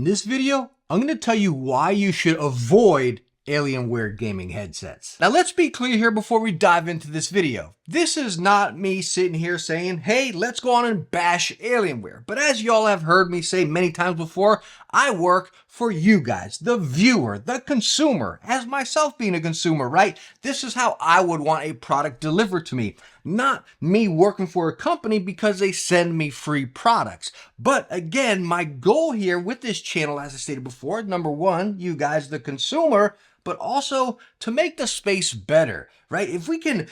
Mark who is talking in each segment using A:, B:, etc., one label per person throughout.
A: this video, I'm going to tell you why you should avoid Alienware gaming headsets. Now let's be clear here before we dive into this video. This is not me sitting here saying, hey, let's go on and bash Alienware. But as y'all have heard me say many times before, I work for you guys, the viewer, the consumer, as myself being a consumer, right? This is how I would want a product delivered to me. Not me working for a company because they send me free products. But again, my goal here with this channel, as I stated before, number one, you guys, the consumer, but also to make the space better, right? If we can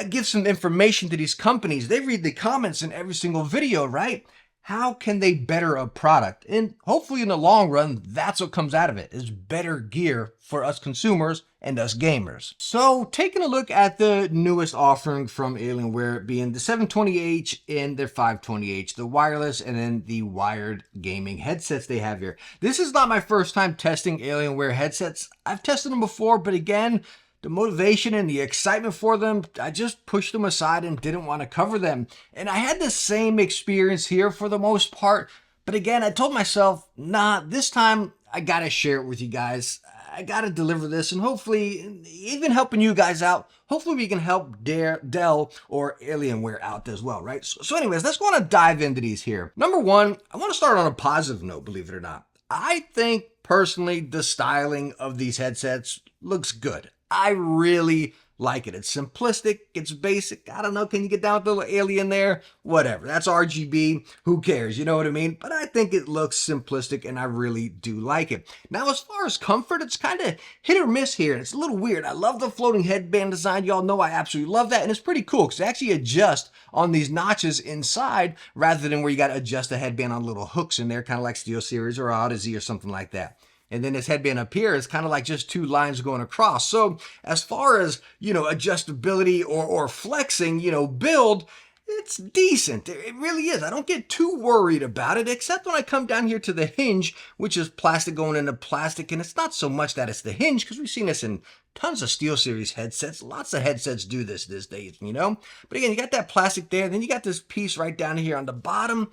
A: give some information to these companies, they read the comments in every single video, right? How can they better a product? And hopefully in the long run, that's what comes out of it, is better gear for us consumers and us gamers. So taking a look at the newest offering from Alienware being the 720H and their 520H, the wireless and then the wired gaming headsets they have here. This is not my first time testing Alienware headsets. I've tested them before, but again, the motivation and the excitement for them, I just pushed them aside and didn't want to cover them. And I had the same experience here for the most part. But again, I told myself, nah, this time I got to share it with you guys. I got to deliver this and hopefully, even helping you guys out, hopefully we can help Dell or Alienware out as well, right? So anyways, let's go on and dive into these here. Number one, I want to start on a positive note, believe it or not. I think personally, the styling of these headsets looks good. I really like it. It's simplistic. It's basic. I don't know. Can you get down with the little alien there? Whatever. That's RGB. Who cares? You know what I mean? But I think it looks simplistic and I really do like it. Now, as far as comfort, it's kind of hit or miss here. It's a little weird. I love the floating headband design. Y'all know I absolutely love that. And it's pretty cool because it actually adjusts on these notches inside rather than where you got to adjust the headband on little hooks in there, kind of like SteelSeries or Odyssey or something like that. And then this headband up here is kind of like just two lines going across. So as far as, adjustability or flexing, build, it's decent. It really is. I don't get too worried about it, except when I come down here to the hinge, which is plastic going into plastic. And it's not so much that it's the hinge, because we've seen this in tons of SteelSeries headsets. Lots of headsets do this these days, But again, you got that plastic there. Then you got this piece right down here on the bottom.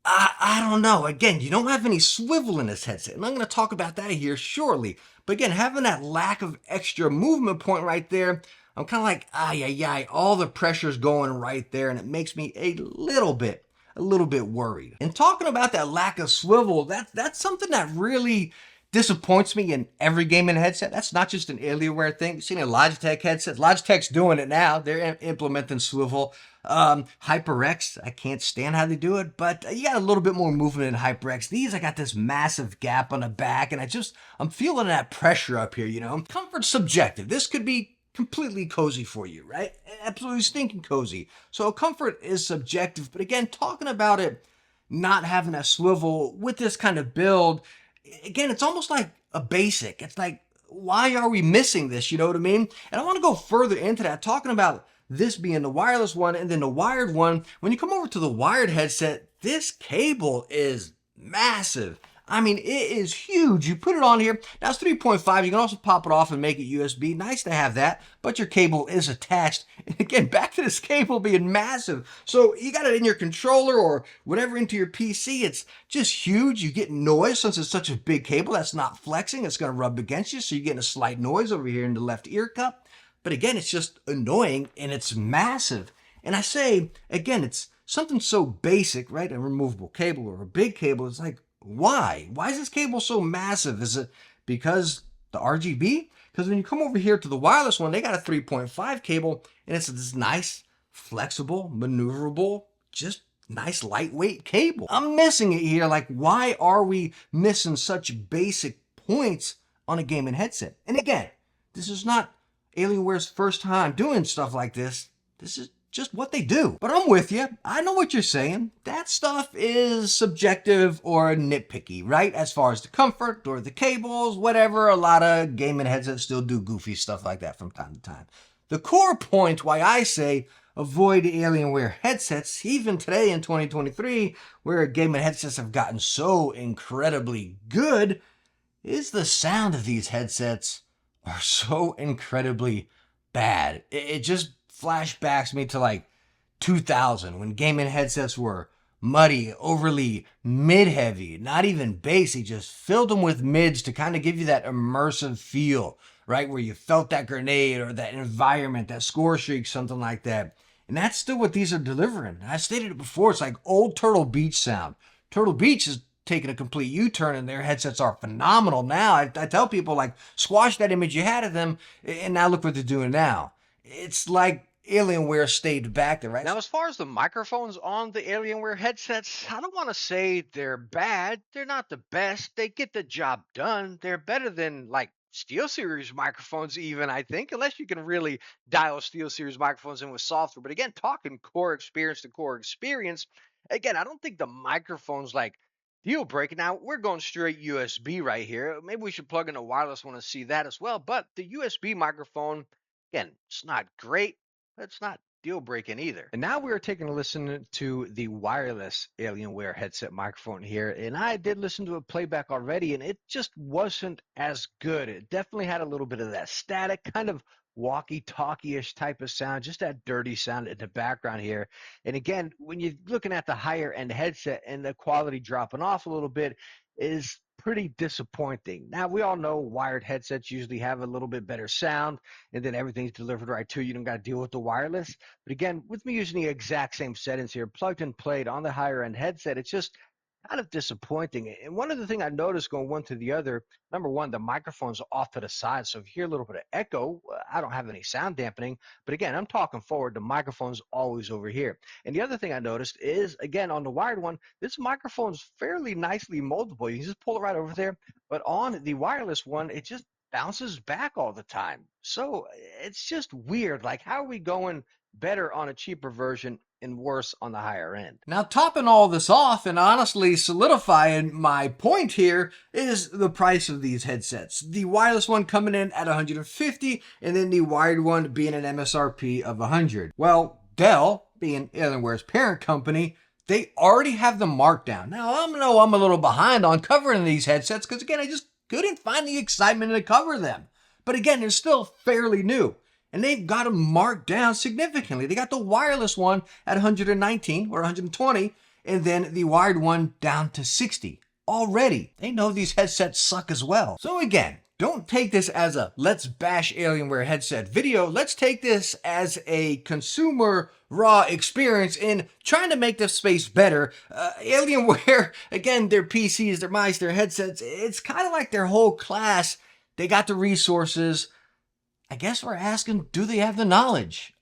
A: I don't know. Again, you don't have any swivel in this headset, and I'm going to talk about that here shortly. But again, having that lack of extra movement point right there, I'm kind of like, all the pressure's going right there, and it makes me a little bit worried. And talking about that lack of swivel, that's something that really disappoints me in every gaming headset. That's not just an Alienware thing. You've seen a Logitech headset. Logitech's doing it now. They're implementing swivel. HyperX, I can't stand how they do it, but you got a little bit more movement in HyperX. These, I got this massive gap on the back, and I'm feeling that pressure up here, Comfort's subjective. This could be completely cozy for you, right? Absolutely stinking cozy. So comfort is subjective, but again, talking about it not having a swivel with this kind of build, again, it's almost like a basic. It's like, why are we missing this? You know what I mean? And I want to go further into that, talking about this being the wireless one and then the wired one. When you come over to the wired headset, this cable is massive. I mean, it is huge. You put it on here. Now it's 3.5. You can also pop it off and make it USB. Nice to have that, but your cable is attached. And again, back to this cable being massive. So you got it in your controller or whatever into your PC. It's just huge. You get noise since it's such a big cable. That's not flexing. It's going to rub against you. So you're getting a slight noise over here in the left ear cup. But again, it's just annoying and it's massive. And I say, again, it's something so basic, right? A removable cable or a big cable. It's like, why? Why is this cable so massive? Is it because the RGB? Because when you come over here to the wireless one, they got a 3.5 cable and it's this nice, flexible, maneuverable, just nice lightweight cable. I'm missing it here. Like, why are we missing such basic points on a gaming headset? And again, this is not Alienware's first time doing stuff like this. This is just what they do. But I'm with you. I know what you're saying. That stuff is subjective or nitpicky, right? As far as the comfort or the cables, whatever. A lot of gaming headsets still do goofy stuff like that from time to time. The core point why I say avoid Alienware headsets, even today in 2023, where gaming headsets have gotten so incredibly good, is the sound of these headsets are so incredibly bad. It just flashbacks me to like 2000 when gaming headsets were muddy, overly mid-heavy, not even bass. He just filled them with mids to kind of give you that immersive feel, right? Where you felt that grenade or that environment, that score streak, something like that. And that's still what these are delivering. I stated it before, it's like old Turtle Beach sound. Turtle Beach is taking a complete U-turn and their headsets are phenomenal now. I tell people, like, squash that image you had of them and now look what they're doing now. It's like Alienware stayed back there, right?
B: Now, as far as the microphones on the Alienware headsets, I don't want to say they're bad. They're not the best. They get the job done. They're better than like SteelSeries microphones, even, I think, unless you can really dial SteelSeries microphones in with software. But again, talking core experience to core experience, again, I don't think the microphones like deal breaking. Now, we're going straight USB right here. Maybe we should plug in a wireless one to see that as well. But the USB microphone, again, it's not great. It's not deal breaking either. And now we are taking a listen to the wireless Alienware headset microphone here. And I did listen to a playback already, and it just wasn't as good. It definitely had a little bit of that static, kind of walkie-talkie-ish type of sound, just that dirty sound in the background here. And again, when you're looking at the higher end headset and the quality dropping off a little bit, is pretty disappointing. Now, we all know wired headsets usually have a little bit better sound, and then everything's delivered right to you. You don't got to deal with the wireless. But again, with me using the exact same settings here, plugged and played on the higher end headset, it's just kind of disappointing. And one of the things I noticed going one to the other, number one, the microphone's off to the side. So if you hear a little bit of echo, I don't have any sound dampening. But again, I'm talking forward. The microphone's always over here. And the other thing I noticed is, again, on the wired one, this microphone's fairly nicely moldable. You can just pull it right over there. But on the wireless one, it just bounces back all the time. So it's just weird. Like, how are we going better on a cheaper version and worse on the higher end?
A: Now, topping all this off and honestly solidifying my point here is the price of these headsets. The wireless one coming in at $150 and then the wired one being an MSRP of $100. Well, Dell, being Alienware's parent company, they already have the markdown. Now, I know I'm a little behind on covering these headsets because, again, I just couldn't find the excitement to cover them. But again, they're still fairly new. And they've got them marked down significantly. They got the wireless one at 119 or 120, and then the wired one down to 60 already. They know these headsets suck as well. So again, don't take this as a let's bash Alienware headset video. Let's take this as a consumer raw experience in trying to make this space better. Alienware, again, their PCs, their mice, their headsets, it's kind of like their whole class. They got the resources. I guess we're asking, do they have the knowledge?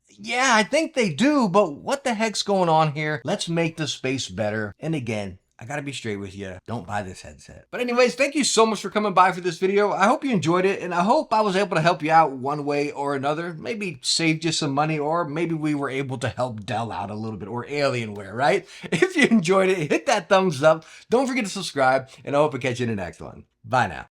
A: Yeah, I think they do, but what the heck's going on here? Let's make the space better. And again, I gotta be straight with you. Don't buy this headset. But anyways, thank you so much for coming by for this video. I hope you enjoyed it, and I hope I was able to help you out one way or another. Maybe saved you some money, or maybe we were able to help Dell out a little bit, or Alienware, right? If you enjoyed it, hit that thumbs up. Don't forget to subscribe, and I hope I catch you in the next one. Bye now.